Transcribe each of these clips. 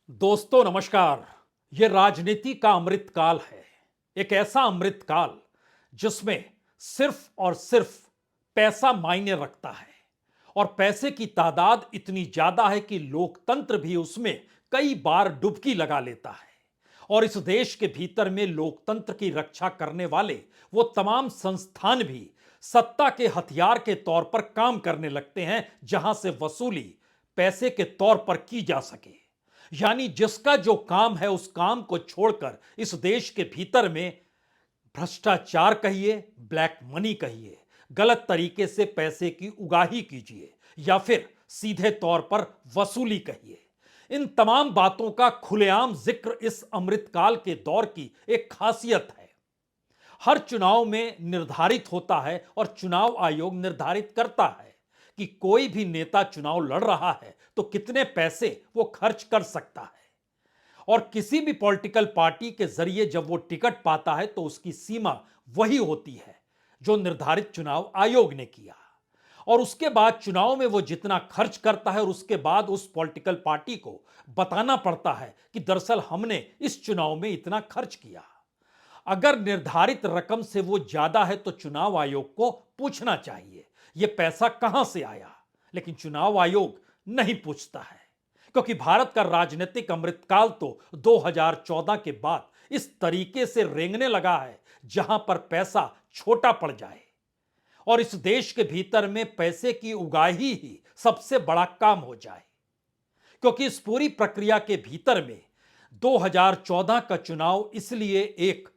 दोस्तों नमस्कार। ये राजनीति का अमृतकाल है। एक ऐसा अमृतकाल जिसमें सिर्फ और सिर्फ पैसा मायने रखता है और पैसे की तादाद इतनी ज्यादा है कि लोकतंत्र भी उसमें कई बार डुबकी लगा लेता है। और इस देश के भीतर में लोकतंत्र की रक्षा करने वाले वो तमाम संस्थान भी सत्ता के हथियार के तौर पर काम करने लगते हैं, जहां से वसूली पैसे के तौर पर की जा सके। यानी जिसका जो काम है उस काम को छोड़कर इस देश के भीतर में भ्रष्टाचार कहिए, ब्लैक मनी कहिए, गलत तरीके से पैसे की उगाही कीजिए या फिर सीधे तौर पर वसूली कहिए, इन तमाम बातों का खुलेआम जिक्र इस अमृतकाल के दौर की एक खासियत है। हर चुनाव में निर्धारित होता है और चुनाव आयोग निर्धारित करता है कि कोई भी नेता चुनाव लड़ रहा है तो कितने पैसे वो खर्च कर सकता है। और किसी भी पॉलिटिकल पार्टी के जरिए जब वो टिकट पाता है तो उसकी सीमा वही होती है जो निर्धारित चुनाव आयोग ने किया। और उसके बाद चुनाव में वो जितना खर्च करता है और उसके बाद उस पॉलिटिकल पार्टी को बताना पड़ता है कि दरअसल हमने इस चुनाव में इतना खर्च किया। अगर निर्धारित रकम से वो ज्यादा है तो चुनाव आयोग को पूछना चाहिए ये पैसा कहां से आया, लेकिन चुनाव आयोग नहीं पूछता है क्योंकि भारत का राजनीतिक अमृतकाल तो 2014 के बाद इस तरीके से रेंगने लगा है जहां पर पैसा छोटा पड़ जाए और इस देश के भीतर में पैसे की उगाही ही सबसे बड़ा काम हो जाए। क्योंकि इस पूरी प्रक्रिया के भीतर में 2014 का चुनाव इसलिए एक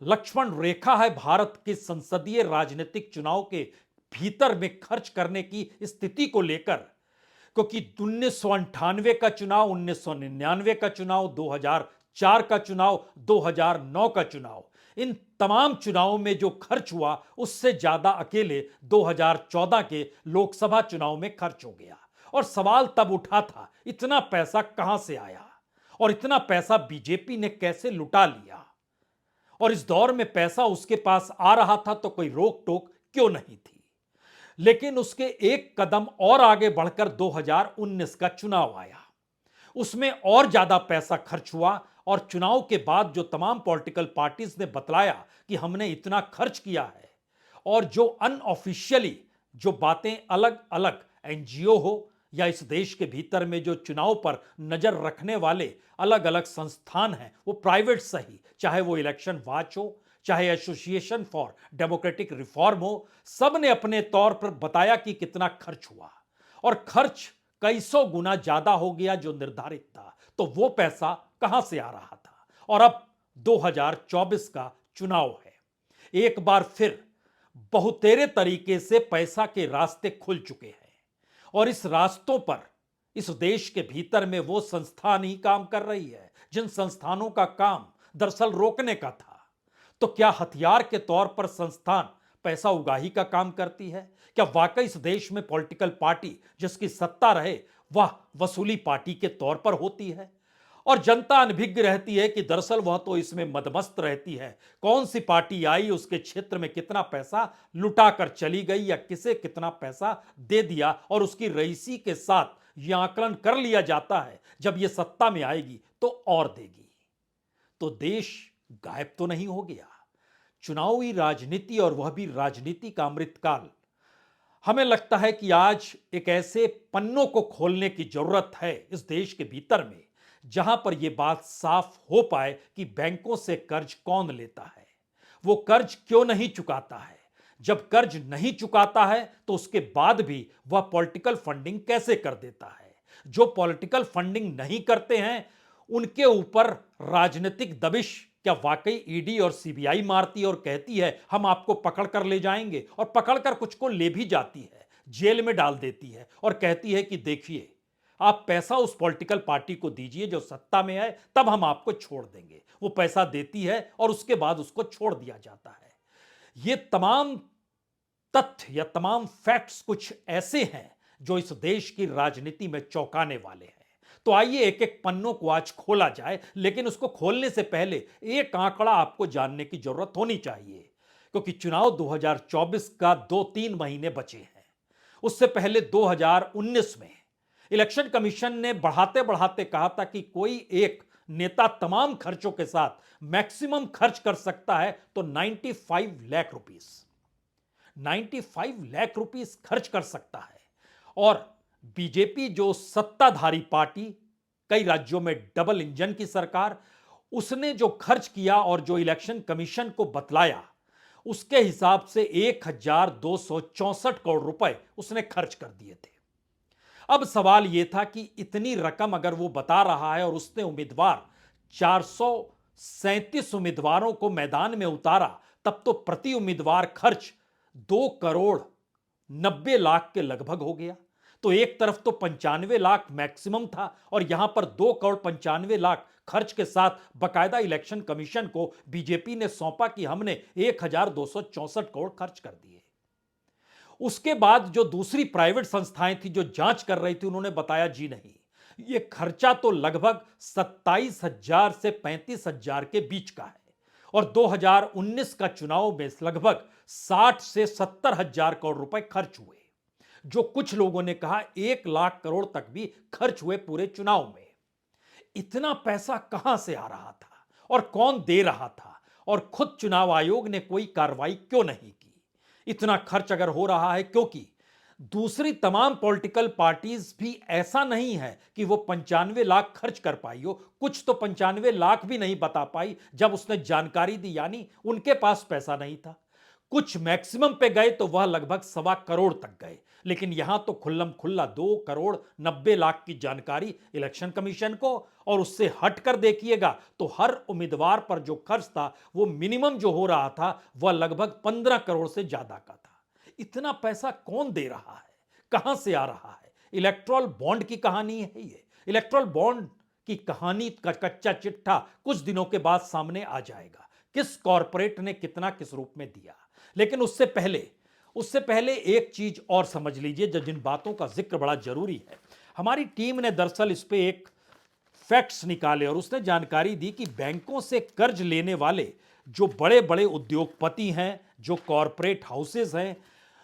लक्ष्मण रेखा है भारत के संसदीय राजनीतिक चुनाव के भीतर में खर्च करने की स्थिति को लेकर, क्योंकि 1998 का चुनाव, 1999 का चुनाव, 2004 का चुनाव, 2009 का चुनाव, इन तमाम चुनावों में जो खर्च हुआ उससे ज्यादा अकेले 2014 के लोकसभा चुनाव में खर्च हो गया। और सवाल तब उठा था इतना पैसा कहां से आया और इतना पैसा बीजेपी ने कैसे लुटा लिया, और इस दौर में पैसा उसके पास आ रहा था तो कोई रोक टोक क्यों नहीं थी। लेकिन उसके एक कदम और आगे बढ़कर 2019 का चुनाव आया, उसमें और ज्यादा पैसा खर्च हुआ और चुनाव के बाद जो तमाम पॉलिटिकल पार्टीज ने बतलाया कि हमने इतना खर्च किया है, और जो अनऑफिशियली जो बातें अलग अलग एनजीओ हो या इस देश के भीतर में जो चुनाव पर नजर रखने वाले अलग अलग संस्थान हैं, वो प्राइवेट सही, चाहे वो इलेक्शन वॉच हो, चाहे एसोसिएशन फॉर डेमोक्रेटिक रिफॉर्म हो, सब ने अपने तौर पर बताया कि कितना खर्च हुआ और खर्च कई सौ गुना ज्यादा हो गया जो निर्धारित था। तो वो पैसा कहां से आ रहा था। और अब 2024 का चुनाव है, एक बार फिर बहुतेरे तरीके से पैसा के रास्ते खुल चुके हैं और इस रास्तों पर इस देश के भीतर में वो संस्थान ही काम कर रही है जिन संस्थानों का काम दरअसल रोकने का था। तो क्या हथियार के तौर पर संस्थान पैसा उगाही का काम करती है? क्या वाकई इस देश में पॉलिटिकल पार्टी जिसकी सत्ता रहे वह वसूली पार्टी के तौर पर होती है? और जनता अनभिज्ञ रहती है कि दरअसल वह तो इसमें मदमस्त रहती है, कौन सी पार्टी आई, उसके क्षेत्र में कितना पैसा लुटा कर चली गई या किसे कितना पैसा दे दिया, और उसकी रईसी के साथ यह आकलन कर लिया जाता है जब यह सत्ता में आएगी तो और देगी। तो देश गायब तो नहीं हो गया। चुनावी राजनीति और वह भी राजनीति का अमृतकाल, हमें लगता है कि आज एक ऐसे पन्नों को खोलने की जरूरत है इस देश के भीतर में जहां पर यह बात साफ हो पाए कि बैंकों से कर्ज कौन लेता है, वो कर्ज क्यों नहीं चुकाता है, जब कर्ज नहीं चुकाता है तो उसके बाद भी वह पॉलिटिकल फंडिंग कैसे कर देता है, जो पॉलिटिकल फंडिंग नहीं करते हैं उनके ऊपर राजनीतिक दबिश क्या वाकई ईडी और सीबीआई मारती है और कहती है हम आपको पकड़ कर ले जाएंगे, और पकड़कर कुछ को ले भी जाती है, जेल में डाल देती है और कहती है कि देखिए आप पैसा उस पॉलिटिकल पार्टी को दीजिए जो सत्ता में है, तब हम आपको छोड़ देंगे। वो पैसा देती है और उसके बाद उसको छोड़ दिया जाता है। ये तमाम तथ्य या तमाम फैक्ट्स कुछ ऐसे हैं जो इस देश की राजनीति में चौंकाने वाले हैं। तो आइए एक एक पन्नों को आज खोला जाए, लेकिन उसको खोलने से पहले एक आंकड़ा आपको जानने की जरूरत होनी चाहिए, क्योंकि चुनाव 2024 का 2-3 महीने बचे हैं। उससे पहले 2019 में इलेक्शन कमीशन ने बढ़ाते बढ़ाते कहा था कि कोई एक नेता तमाम खर्चों के साथ मैक्सिमम खर्च कर सकता है तो 95 लाख रुपीस, 95 लाख रुपीस खर्च कर सकता है। और बीजेपी जो सत्ताधारी पार्टी, कई राज्यों में डबल इंजन की सरकार, उसने जो खर्च किया और जो इलेक्शन कमीशन को बतलाया उसके हिसाब से 1264 करोड़ रुपए उसने खर्च कर दिए थे। अब सवाल यह था कि इतनी रकम अगर वो बता रहा है और उसने उम्मीदवार 437 उम्मीदवारों को मैदान में उतारा, तब तो प्रति उम्मीदवार खर्च 2 करोड़ 90 लाख के लगभग हो गया। तो एक तरफ तो 95 लाख मैक्सिमम था और यहां पर 2 करोड़ 95 लाख खर्च के साथ बकायदा इलेक्शन कमीशन को बीजेपी ने सौंपा कि हमने 1264 करोड़ खर्च कर दिए। उसके बाद जो दूसरी प्राइवेट संस्थाएं थी जो जांच कर रही थी, उन्होंने बताया जी नहीं, ये खर्चा तो लगभग 27,000 से 35,000 के बीच का है और 2019 का चुनाव में लगभग 60 से 70,000 करोड़ रुपए खर्च हुए, जो कुछ लोगों ने कहा 1 लाख करोड़ तक भी खर्च हुए पूरे चुनाव में। इतना पैसा कहां से आ रहा था और कौन दे रहा था और खुद चुनाव आयोग ने कोई कार्रवाई क्यों नहीं की? इतना खर्च अगर हो रहा है क्योंकि दूसरी तमाम पॉलिटिकल पार्टीज भी ऐसा नहीं है कि वो 95 लाख खर्च कर पाई हो, कुछ तो 95 लाख भी नहीं बता पाई जब उसने जानकारी दी, यानी उनके पास पैसा नहीं था। कुछ मैक्सिमम पे गए तो वह लगभग 1.25 करोड़ तक गए, लेकिन यहां तो खुल्लम खुल्ला 2 करोड़ 90 लाख की जानकारी इलेक्शन कमीशन को, और उससे हटकर देखिएगा तो हर उम्मीदवार पर जो खर्च था वो मिनिमम जो हो रहा था वह लगभग 15 करोड़ से ज्यादा का था। इतना पैसा कौन दे रहा है, कहां से आ रहा है? इलेक्ट्रल बॉन्ड की कहानी है ये। इलेक्ट्रल बॉन्ड की कहानी का कच्चा चिट्ठा कुछ दिनों के बाद सामने आ जाएगा, किस कॉरपोरेट ने कितना किस रूप में दिया। लेकिन उससे पहले एक चीज और समझ लीजिए, जिन बातों का जिक्र बड़ा जरूरी है। हमारी टीम ने दरअसल इस पे एक फैक्ट्स निकाले और उसने जानकारी दी कि बैंकों से कर्ज लेने वाले जो बड़े बड़े उद्योगपति हैं, जो कॉरपोरेट हाउसेज हैं,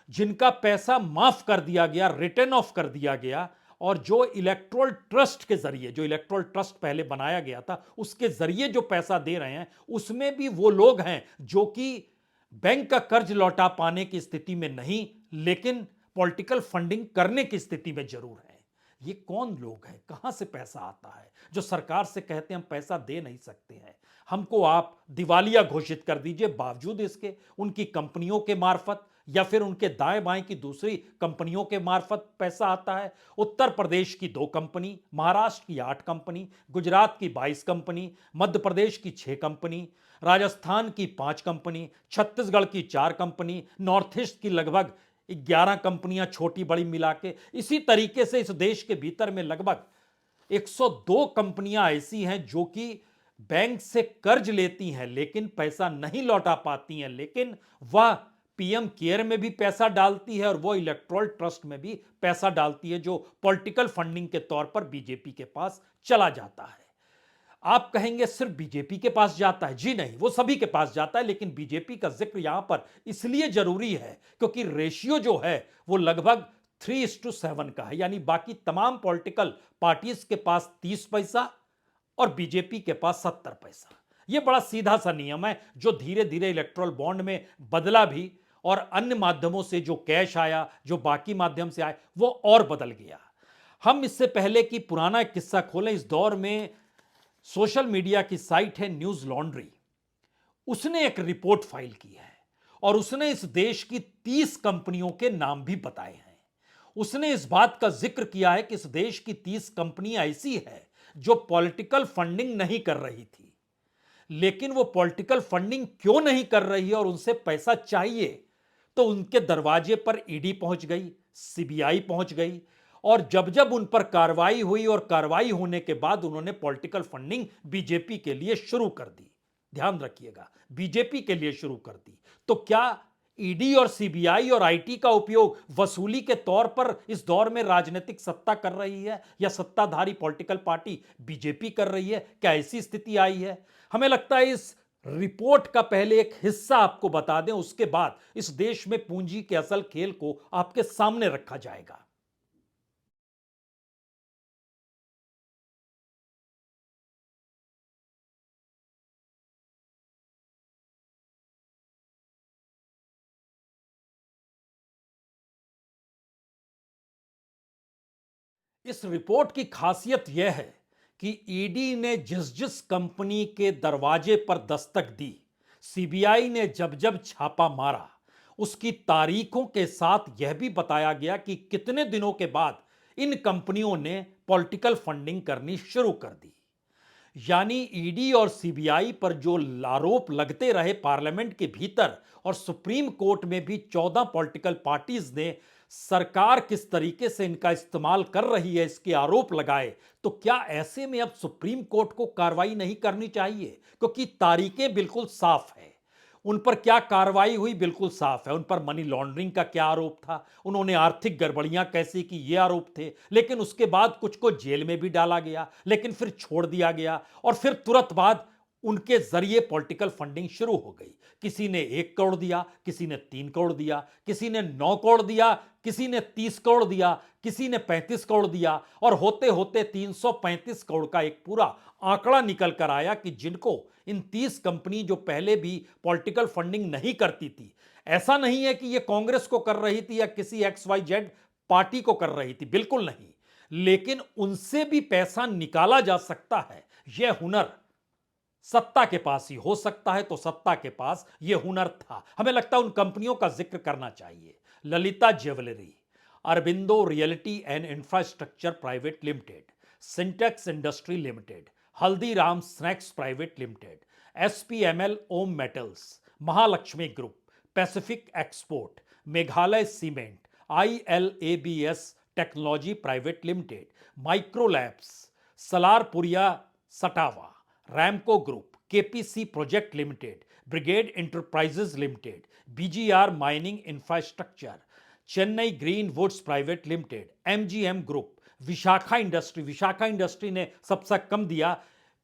जिनका पैसा माफ कर दिया गया, रिटर्न ऑफ कर दिया गया, और जो इलेक्टोरल ट्रस्ट के जरिए, जो इलेक्टोरल ट्रस्ट पहले बनाया गया था उसके जरिए जो पैसा दे रहे हैं, उसमें भी वो लोग हैं जो कि बैंक का कर्ज लौटा पाने की स्थिति में नहीं, लेकिन पॉलिटिकल फंडिंग करने की स्थिति में जरूर है। ये कौन लोग हैं, कहां से पैसा आता है, जो सरकार से कहते हैं हम पैसा दे नहीं सकते हैं, हमको आप दिवालिया घोषित कर दीजिए, बावजूद इसके उनकी कंपनियों के मार्फत या फिर उनके दाएं बाएं की दूसरी कंपनियों के मार्फत पैसा आता है। उत्तर प्रदेश की 2 कंपनी, महाराष्ट्र की 8 कंपनी, गुजरात की 22 कंपनी, मध्य प्रदेश की 6 कंपनी, राजस्थान की 5 कंपनी, छत्तीसगढ़ की 4 कंपनी, नॉर्थ ईस्ट की लगभग 11 कंपनियां छोटी बड़ी मिला के। इसी तरीके से इस देश के भीतर में लगभग 102 कंपनियां ऐसी हैं जो कि बैंक से कर्ज लेती हैं लेकिन पैसा नहीं लौटा पाती हैं, लेकिन वह पीएम केयर में भी पैसा डालती है और वो इलेक्टोरल ट्रस्ट में भी पैसा डालती है, जो पॉलिटिकल फंडिंग के तौर पर बीजेपी के पास चला जाता है। आप कहेंगे सिर्फ बीजेपी के पास जाता है, जी नहीं, वो सभी के पास जाता है, लेकिन बीजेपी का जिक्र यहां पर इसलिए जरूरी है क्योंकि रेशियो जो है वो लगभग 3:7 का है, यानी बाकी तमाम पॉलिटिकल पार्टीज के पास 30 पैसा और बीजेपी के पास 70 पैसा। यह बड़ा सीधा सा नियम है जो धीरे धीरे इलेक्ट्रल बॉन्ड में बदला भी, और अन्य माध्यमों से जो कैश आया, जो बाकी माध्यम से आया, वो और बदल गया। हम इससे पहले कि पुराना एक किस्सा खोलें, इस दौर में सोशल मीडिया की साइट है न्यूज लॉन्ड्री, उसने एक रिपोर्ट फाइल की है और उसने इस देश की 30 कंपनियों के नाम भी बताए हैं। उसने इस बात का जिक्र किया है कि इस देश की 30 कंपनियां ऐसी है जो पॉलिटिकल फंडिंग नहीं कर रही थी, लेकिन वो पॉलिटिकल फंडिंग क्यों नहीं कर रही है और उनसे पैसा चाहिए, तो उनके दरवाजे पर ईडी पहुंच गई, सीबीआई पहुंच गई, और जब जब उन पर कार्रवाई हुई और कार्रवाई होने के बाद उन्होंने पॉलिटिकल फंडिंग बीजेपी के लिए शुरू कर दी। ध्यान रखिएगा, बीजेपी के लिए शुरू कर दी। तो क्या ईडी और सीबीआई और आईटी का उपयोग वसूली के तौर पर इस दौर में राजनीतिक सत्ता कर रही है या सत्ताधारी पॉलिटिकल पार्टी बीजेपी कर रही है? क्या ऐसी स्थिति आई है? हमें लगता है इस रिपोर्ट का पहले एक हिस्सा आपको बता दें, उसके बाद इस देश में पूंजी के असल खेल को आपके सामने रखा जाएगा। इस रिपोर्ट की खासियत यह है कि ईडी ने जिस जिस कंपनी के दरवाजे पर दस्तक दी, सीबीआई ने जब जब छापा मारा, उसकी तारीखों के साथ यह भी बताया गया कि कितने दिनों के बाद इन कंपनियों ने पॉलिटिकल फंडिंग करनी शुरू कर दी। यानी ईडी और सीबीआई पर जो आरोप लगते रहे पार्लियामेंट के भीतर और सुप्रीम कोर्ट में भी 14 पॉलिटिकल पार्टीज ने सरकार किस तरीके से इनका इस्तेमाल कर रही है इसके आरोप लगाए, तो क्या ऐसे में अब सुप्रीम कोर्ट को कार्रवाई नहीं करनी चाहिए? क्योंकि तारीखें बिल्कुल साफ है, उन पर क्या कार्रवाई हुई बिल्कुल साफ है। उन पर मनी लॉन्ड्रिंग का क्या आरोप था, उन्होंने आर्थिक गड़बड़ियां कैसी की, ये आरोप थे। लेकिन उसके बाद कुछ को जेल में भी डाला गया, लेकिन फिर छोड़ दिया गया और फिर तुरंत बाद उनके जरिए पॉलिटिकल फंडिंग शुरू हो गई। किसी ने 1 करोड़ दिया, किसी ने 3 करोड़ दिया, किसी ने 9 करोड़ दिया, किसी ने 30 करोड़ दिया, किसी ने 35 करोड़ दिया और होते होते 335 करोड़ का एक पूरा आंकड़ा निकल कर आया कि जिनको इन 30 कंपनी जो पहले भी पॉलिटिकल फंडिंग नहीं करती थी, ऐसा नहीं है कि यह कांग्रेस को कर रही थी या किसी XYZ पार्टी को कर रही थी, बिल्कुल नहीं, लेकिन उनसे भी पैसा निकाला जा सकता है। यह हुनर सत्ता के पास ही हो सकता है, तो सत्ता के पास यह हुनर था। हमें लगता है उन कंपनियों का जिक्र करना चाहिए। Lalitha jewellery, Aurobindo realty and infrastructure private limited, Sintex industry limited, Haldiram snacks private limited, SPML Om metals, Mahalakshmi group, pacific export, Meghalaya cement, ILABS technology private limited, Micro Labs, Salarpuria Sattva, Ramco group, KPC project limited, brigade enterprises limited, BGR mining infrastructure, Chennai green woods private limited, MGM group, Visakha industry ने सबसे कम दिया,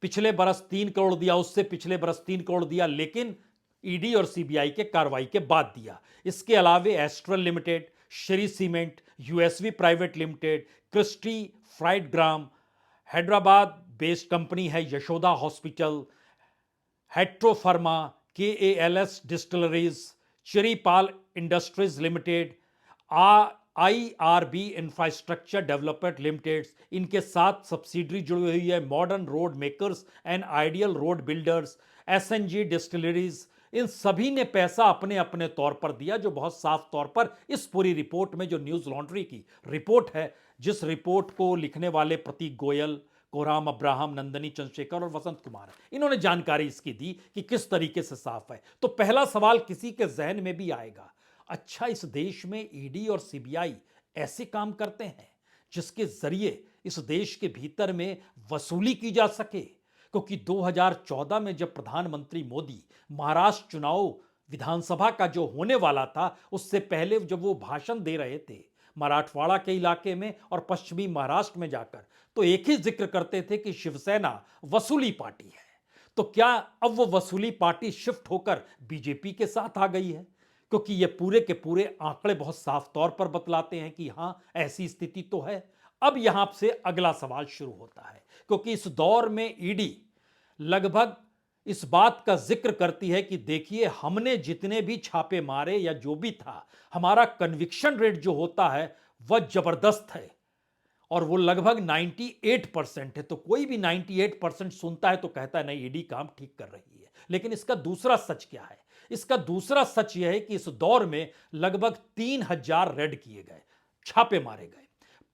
पिछले बरस 3 करोड़ दिया, उससे पिछले बरस 3 करोड़ दिया, लेकिन ईडी और सीबीआई के कार्रवाई के बाद दिया। इसके अलावे Astral limited, Shree cement, USV private limited, Christy fried gram, Hyderabad based company है Yashoda hospital, Hetero pharma, KALS distilleries, Chiripal industries limited, IRB infrastructure development limited, इनके साथ सब्सिडरी जुड़ी हुई है modern road makers and ideal road builders, SNG distilleries. इन सभी ने पैसा अपने अपने तौर पर दिया, जो बहुत साफ तौर पर इस पूरी रिपोर्ट में, जो न्यूज लॉन्ड्री की रिपोर्ट है, जिस रिपोर्ट को लिखने वाले प्रतीक गोयल, कोराम अब्राहम, नंदनी चंद्रशेखर और वसंत कुमार है, इन्होंने जानकारी इसकी दी कि किस तरीके से साफ है। तो पहला सवाल किसी के जहन में भी आएगा, अच्छा इस देश में ईडी और सीबीआई ऐसे काम करते हैं जिसके जरिए इस देश के भीतर में वसूली की जा सके? क्योंकि 2014 में जब प्रधानमंत्री मोदी महाराष्ट्र चुनाव विधानसभा का जो होने वाला था, उससे पहले जब वो भाषण दे रहे थे मराठवाड़ा के इलाके में और पश्चिमी महाराष्ट्र में जाकर, तो एक ही जिक्र करते थे कि शिवसेना वसूली पार्टी है। तो क्या अब वो वसूली पार्टी शिफ्ट होकर बीजेपी के साथ आ गई है? क्योंकि ये पूरे के पूरे आंकड़े बहुत साफ तौर पर बतलाते हैं कि हां, ऐसी स्थिति तो है। अब यहां से अगला सवाल शुरू होता है, क्योंकि इस दौर में ईडी लगभग इस बात का जिक्र करती है कि देखिए, हमने जितने भी छापे मारे या जो भी था, हमारा कन्विक्शन रेट जो होता है वह जबरदस्त है और वो लगभग 98% है। तो कोई भी 98% सुनता है तो कहता है नहीं, ईडी काम ठीक कर रही है। लेकिन इसका दूसरा सच क्या है? इसका दूसरा सच यह है कि इस दौर में लगभग 3000 रेड किए गए, छापे मारे गए,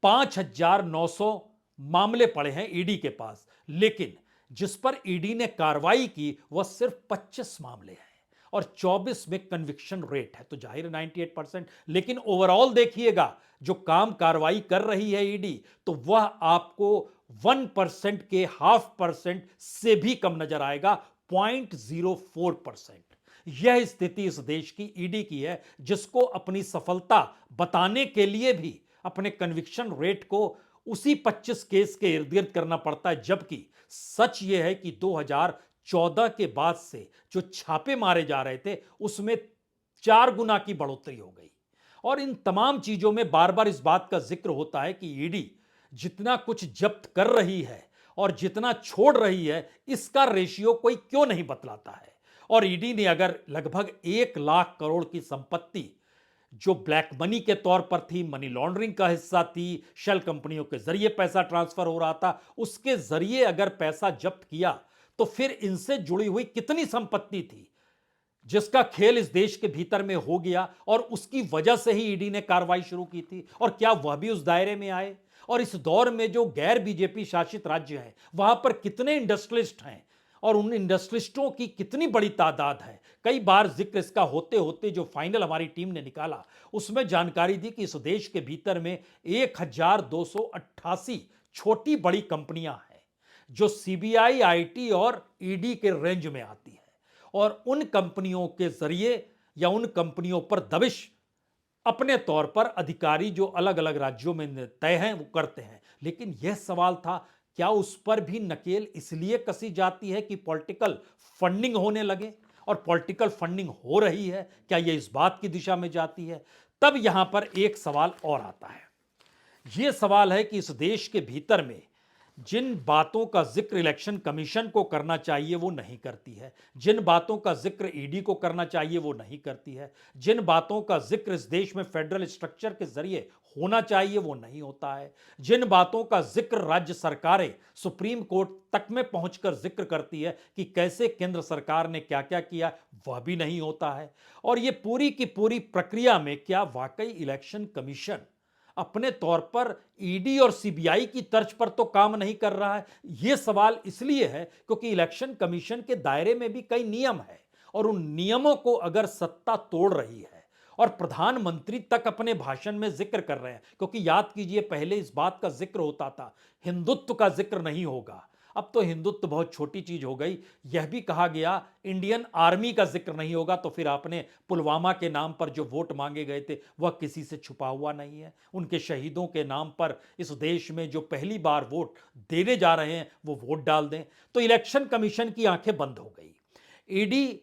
5900 मामले पड़े हैं ईडी के पास, लेकिन जिस पर ईडी ने कार्रवाई की वह सिर्फ 25 मामले हैं और 24 में कन्विक्शन रेट है। तो जाहिर है 98%। लेकिन ओवरऑल देखिएगा, जो काम कार्रवाई कर रही है ईडी, तो वह आपको 1% के 0.5% से भी कम नजर आएगा, 0.04%। यह स्थिति इस देश की ईडी की है, जिसको अपनी सफलता बताने के लिए भी अपने कन्विक्शन रेट को उसी 25 केस के इर्द गिर्द करना पड़ता है। जबकि सच यह है कि 2014 के बाद से जो छापे मारे जा रहे थे, उसमें 4 गुना की बढ़ोतरी हो गई। और इन तमाम चीजों में बार बार इस बात का जिक्र होता है कि ईडी जितना कुछ जब्त कर रही है और जितना छोड़ रही है, इसका रेशियो कोई क्यों नहीं बतलाता है। और ईडी ने अगर लगभग 1 लाख करोड़ की संपत्ति जो ब्लैक मनी के तौर पर थी, मनी लॉन्ड्रिंग का हिस्सा थी, शेल कंपनियों के जरिए पैसा ट्रांसफर हो रहा था, उसके जरिए अगर पैसा जब्त किया तो फिर इनसे जुड़ी हुई कितनी संपत्ति थी जिसका खेल इस देश के भीतर में हो गया और उसकी वजह से ही ईडी ने कार्रवाई शुरू की थी। और क्या वह भी उस दायरे में आए? और इस दौर में जो गैर बीजेपी शासित राज्य हैं वहां पर कितने इंडस्ट्रियलिस्ट हैं और उन इंडस्ट्रियलिस्टों की कितनी बड़ी तादाद है? कई बार जिक्र इसका होते होते जो फाइनल हमारी टीम ने निकाला उसमें जानकारी दी कि इस देश के भीतर में 1288 छोटी बड़ी कंपनियां हैं जो सीबीआई, आईटी और ईडी के रेंज में आती है और उन कंपनियों के जरिए या उन कंपनियों पर दबिश अपने तौर पर अधिकारी जो अलग अलग राज्यों में तय हैं वो करते हैं। लेकिन यह सवाल था, क्या उस पर भी नकेल इसलिए कसी जाती है कि पॉलिटिकल फंडिंग होने लगे? और पॉलिटिकल फंडिंग हो रही है, क्या यह इस बात की दिशा में जाती है? तब यहां पर एक सवाल और आता है। यह सवाल है कि इस देश के भीतर में जिन बातों का जिक्र इलेक्शन कमीशन को करना चाहिए वो नहीं करती है, जिन बातों का जिक्र ईडी को करना चाहिए वो नहीं करती है, जिन बातों का जिक्र इस देश में फेडरल स्ट्रक्चर के जरिए होना चाहिए वो नहीं होता है, जिन बातों का जिक्र राज्य सरकारें सुप्रीम कोर्ट तक में पहुंचकर जिक्र करती है कि कैसे केंद्र सरकार ने क्या क्या किया, वह भी नहीं होता है। और ये पूरी की पूरी प्रक्रिया में क्या वाकई इलेक्शन कमीशन अपने तौर पर ईडी और सीबीआई की तर्ज पर तो काम नहीं कर रहा है? यह सवाल इसलिए है क्योंकि इलेक्शन कमीशन के दायरे में भी कई नियम है और उन नियमों को अगर सत्ता तोड़ रही है और प्रधानमंत्री तक अपने भाषण में जिक्र कर रहे हैं, क्योंकि याद कीजिए पहले इस बात का जिक्र होता था हिंदुत्व का जिक्र नहीं होगा, अब तो हिंदुत्व बहुत छोटी चीज हो गई। यह भी कहा गया इंडियन आर्मी का जिक्र नहीं होगा, तो फिर आपने पुलवामा के नाम पर जो वोट मांगे गए थे वह किसी से छुपा हुआ नहीं है। उनके शहीदों के नाम पर इस देश में जो पहली बार वोट देने जा रहे हैं वो वोट डाल दें। तो इलेक्शन कमीशन की आंखें बंद हो गई। ईडी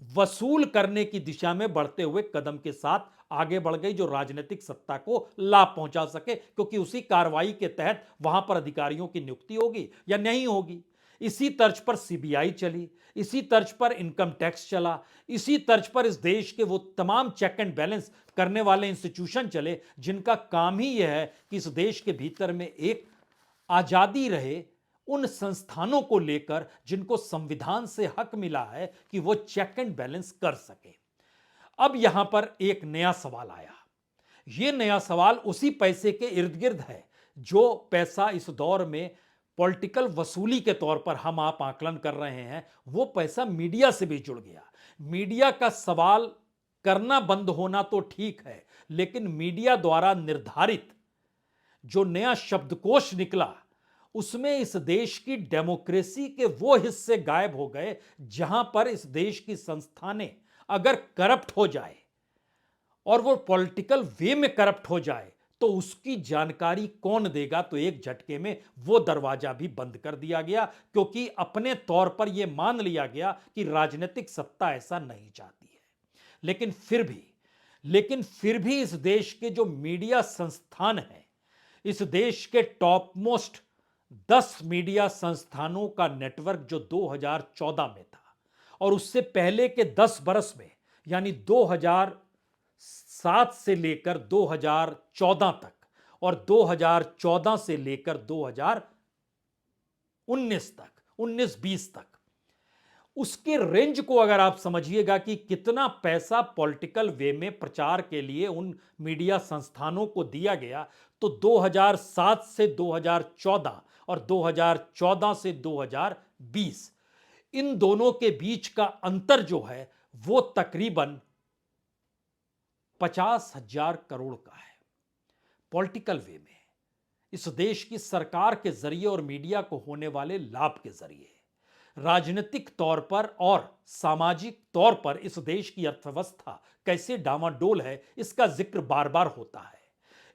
वसूल करने की दिशा में बढ़ते हुए कदम के साथ आगे बढ़ गई जो राजनीतिक सत्ता को लाभ पहुंचा सके, क्योंकि उसी कार्रवाई के तहत वहां पर अधिकारियों की नियुक्ति होगी या नहीं होगी। इसी तर्ज पर सीबीआई चली, इसी तर्ज पर इनकम टैक्स चला, इसी तर्ज पर इस देश के वो तमाम चेक एंड बैलेंस करने वाले इंस्टीट्यूशन चले जिनका काम ही यह है कि इस देश के भीतर में एक आजादी रहे उन संस्थानों को लेकर जिनको संविधान से हक मिला है कि वो चेक एंड बैलेंस कर सके। अब यहां पर एक नया सवाल आया। यह नया सवाल उसी पैसे के इर्द गिर्द है जो पैसा इस दौर में पॉलिटिकल वसूली के तौर पर हम आप आकलन कर रहे हैं, वो पैसा मीडिया से भी जुड़ गया। मीडिया का सवाल करना बंद होना तो ठीक है, लेकिन मीडिया द्वारा निर्धारित जो नया शब्दकोश निकला उसमें इस देश की डेमोक्रेसी के वो हिस्से गायब हो गए जहां पर इस देश की संस्थानें अगर करप्ट हो जाए और वो पॉलिटिकल वे में करप्ट हो जाए तो उसकी जानकारी कौन देगा? तो एक झटके में वो दरवाजा भी बंद कर दिया गया, क्योंकि अपने तौर पर यह मान लिया गया कि राजनीतिक सत्ता ऐसा नहीं चाहती है। लेकिन फिर भी इस देश के जो मीडिया संस्थान हैं, इस देश के टॉप मोस्ट 10 मीडिया संस्थानों का नेटवर्क जो 2014 में था और उससे पहले के 10 बरस में यानी 2007 से लेकर 2014 तक और 2014 से लेकर 2019 तक 19-20 तक उसके रेंज को अगर आप समझिएगा कि कितना पैसा पॉलिटिकल वे में प्रचार के लिए उन मीडिया संस्थानों को दिया गया, तो 2007 से 2014 और 2014 से 2020 इन दोनों के बीच का अंतर जो है वो तकरीबन 50,000 करोड़ का है। पॉलिटिकल वे में इस देश की सरकार के जरिए और मीडिया को होने वाले लाभ के जरिए राजनीतिक तौर पर और सामाजिक तौर पर इस देश की अर्थव्यवस्था कैसे डामाडोल है इसका जिक्र बार बार होता है।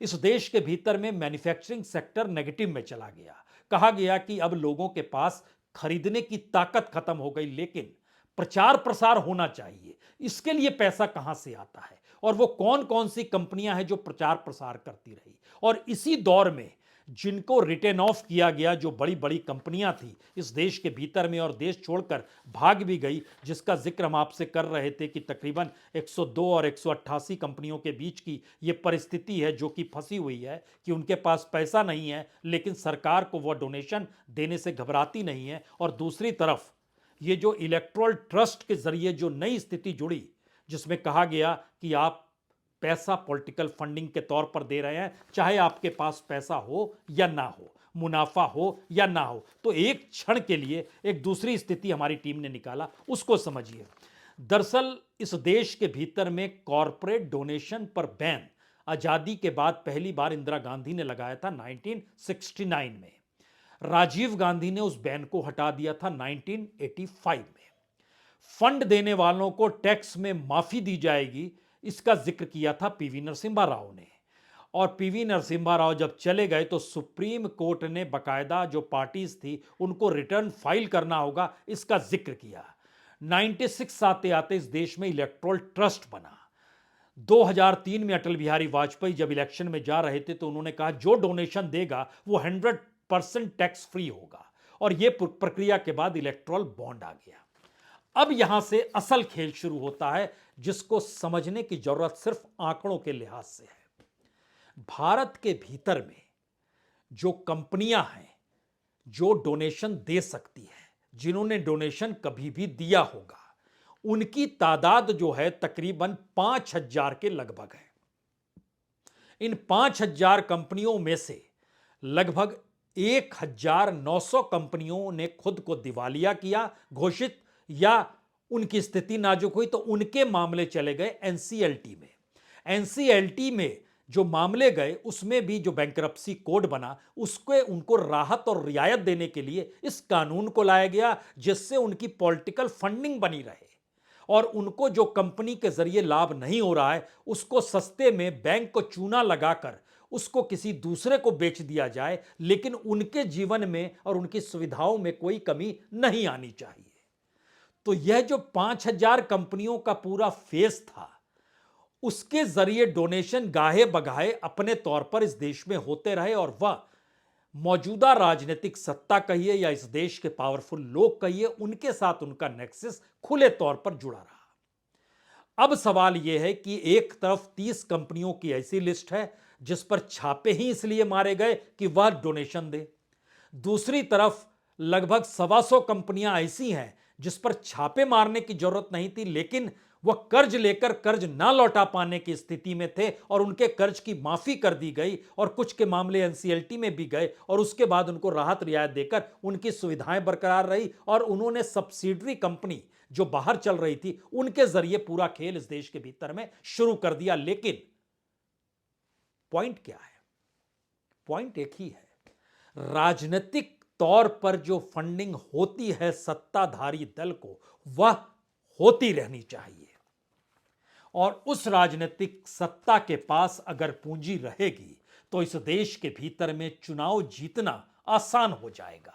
इस देश के भीतर में मैन्युफैक्चरिंग सेक्टर नेगेटिव में चला गया। कहा गया कि अब लोगों के पास खरीदने की ताकत खत्म हो गई, लेकिन प्रचार प्रसार होना चाहिए, इसके लिए पैसा कहां से आता है और वो कौन कौन सी कंपनियां हैं जो प्रचार प्रसार करती रही। और इसी दौर में जिनको रिटेन ऑफ किया गया, जो बड़ी बड़ी कंपनियां थी इस देश के भीतर में और देश छोड़कर भाग भी गई, जिसका जिक्र हम आपसे कर रहे थे कि तकरीबन 102 और 188 कंपनियों के बीच की ये परिस्थिति है जो कि फंसी हुई है कि उनके पास पैसा नहीं है, लेकिन सरकार को वो डोनेशन देने से घबराती नहीं है। और दूसरी तरफ ये जो इलेक्टोरल ट्रस्ट के जरिए जो नई स्थिति जुड़ी, जिसमें कहा गया कि आप पैसा पॉलिटिकल फंडिंग के तौर पर दे रहे हैं, चाहे आपके पास पैसा हो या ना हो, मुनाफा हो या ना हो, तो एक क्षण के लिए एक दूसरी स्थिति हमारी टीम ने निकाला, उसको समझिए। दरअसल इस देश के भीतर में कॉरपोरेट डोनेशन पर बैन आजादी के बाद पहली बार इंदिरा गांधी ने लगाया था 1969 में। राजीव गांधी ने उस बैन को हटा दिया था 1985 में। फंड देने वालों को टैक्स में माफी दी जाएगी, इसका जिक्र किया था पीवी नरसिम्हा राव ने। और पीवी नरसिम्हा राव जब चले गए तो सुप्रीम कोर्ट ने बकायदा जो पार्टीज थी उनको रिटर्न फाइल करना होगा, इसका जिक्र किया। 96 आते आते इस देश में इलेक्टोरल ट्रस्ट बना। 2003 में अटल बिहारी वाजपेयी जब इलेक्शन में जा रहे थे तो उन्होंने कहा जो डोनेशन देगा वो 100% टैक्स फ्री होगा, और यह प्रक्रिया के बाद इलेक्टोरल बॉन्ड आ गया। अब यहां से असल खेल शुरू होता है, जिसको समझने की जरूरत सिर्फ आंकड़ों के लिहाज से है। भारत के भीतर में जो कंपनियां हैं जो डोनेशन दे सकती है, जिन्होंने डोनेशन कभी भी दिया होगा, उनकी तादाद जो है तकरीबन 5000 के लगभग है। इन 5000 कंपनियों में से लगभग 1900 कंपनियों ने खुद को दिवालिया किया घोषित, या उनकी स्थिति नाजुक हुई तो उनके मामले चले गए एनसीएलटी में। एनसीएलटी में जो मामले गए उसमें भी जो बैंकरप्सी कोड बना, उसके उनको राहत और रियायत देने के लिए इस कानून को लाया गया, जिससे उनकी पॉलिटिकल फंडिंग बनी रहे और उनको जो कंपनी के जरिए लाभ नहीं हो रहा है उसको सस्ते में बैंक को चूना लगाकर उसको किसी दूसरे को बेच दिया जाए, लेकिन उनके जीवन में और उनकी सुविधाओं में कोई कमी नहीं आनी चाहिए। तो यह जो 5000 कंपनियों का पूरा फेस था, उसके जरिए डोनेशन गाहे बगाहे अपने तौर पर इस देश में होते रहे, और वह मौजूदा राजनीतिक सत्ता कहिए या इस देश के पावरफुल लोग कहिए, उनके साथ उनका नेक्सस खुले तौर पर जुड़ा रहा। अब सवाल यह है कि एक तरफ 30 कंपनियों की ऐसी लिस्ट है जिस पर छापे ही इसलिए मारे गए कि वह डोनेशन दे। दूसरी तरफ लगभग 125 कंपनियां ऐसी हैं जिस पर छापे मारने की जरूरत नहीं थी, लेकिन वह कर्ज लेकर कर्ज ना लौटा पाने की स्थिति में थे और उनके कर्ज की माफी कर दी गई, और कुछ के मामले एनसीएलटी में भी गए और उसके बाद उनको राहत रियायत देकर उनकी सुविधाएं बरकरार रही, और उन्होंने सब्सिडरी कंपनी जो बाहर चल रही थी उनके जरिए पूरा खेल इस देश के भीतर में शुरू कर दिया। लेकिन पॉइंट क्या है? पॉइंट एक ही है, राजनीतिक तौर पर जो फंडिंग होती है सत्ताधारी दल को, वह होती रहनी चाहिए, और उस राजनीतिक सत्ता के पास अगर पूंजी रहेगी तो इस देश के भीतर में चुनाव जीतना आसान हो जाएगा।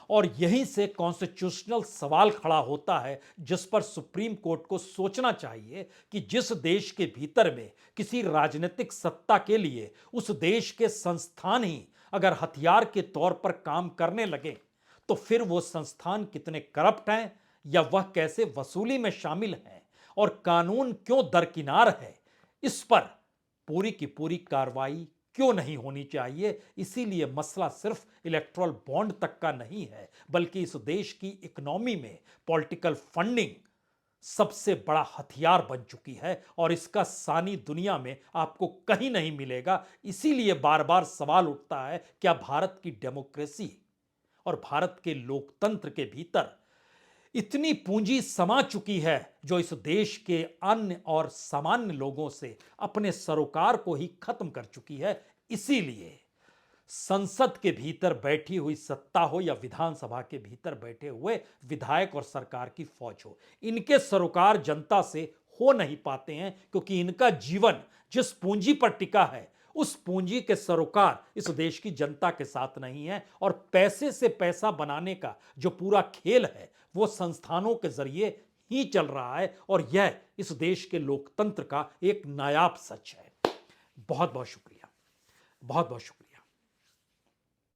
और यहीं से कॉन्स्टिट्यूशनल सवाल खड़ा होता है जिस पर सुप्रीम कोर्ट को सोचना चाहिए कि जिस देश के भीतर में किसी राजनीतिक सत्ता के लिए उस देश के संस्थान ही अगर हथियार के तौर पर काम करने लगे, तो फिर वो संस्थान कितने करप्ट हैं या वह कैसे वसूली में शामिल हैं और कानून क्यों दरकिनार है, इस पर पूरी की पूरी कार्रवाई क्यों नहीं होनी चाहिए। इसीलिए मसला सिर्फ इलेक्टोरल बॉन्ड तक का नहीं है, बल्कि इस देश की इकोनॉमी में पॉलिटिकल फंडिंग सबसे बड़ा हथियार बन चुकी है, और इसका सानी दुनिया में आपको कहीं नहीं मिलेगा। इसीलिए बार बार सवाल उठता है, क्या भारत की डेमोक्रेसी और भारत के लोकतंत्र के भीतर इतनी पूंजी समा चुकी है जो इस देश के अन्य और सामान्य लोगों से अपने सरोकार को ही खत्म कर चुकी है। इसीलिए संसद के भीतर बैठी हुई सत्ता हो या विधानसभा के भीतर बैठे हुए विधायक और सरकार की फौज हो, इनके सरोकार जनता से हो नहीं पाते हैं, क्योंकि इनका जीवन जिस पूंजी पर टिका है उस पूंजी के सरोकार इस देश की जनता के साथ नहीं है, और पैसे से पैसा बनाने का जो पूरा खेल है वो संस्थानों के जरिए ही चल रहा है, और यह इस देश के लोकतंत्र का एक नायाब सच है। बहुत बहुत शुक्रिया, बहुत बहुत शुक्रिया।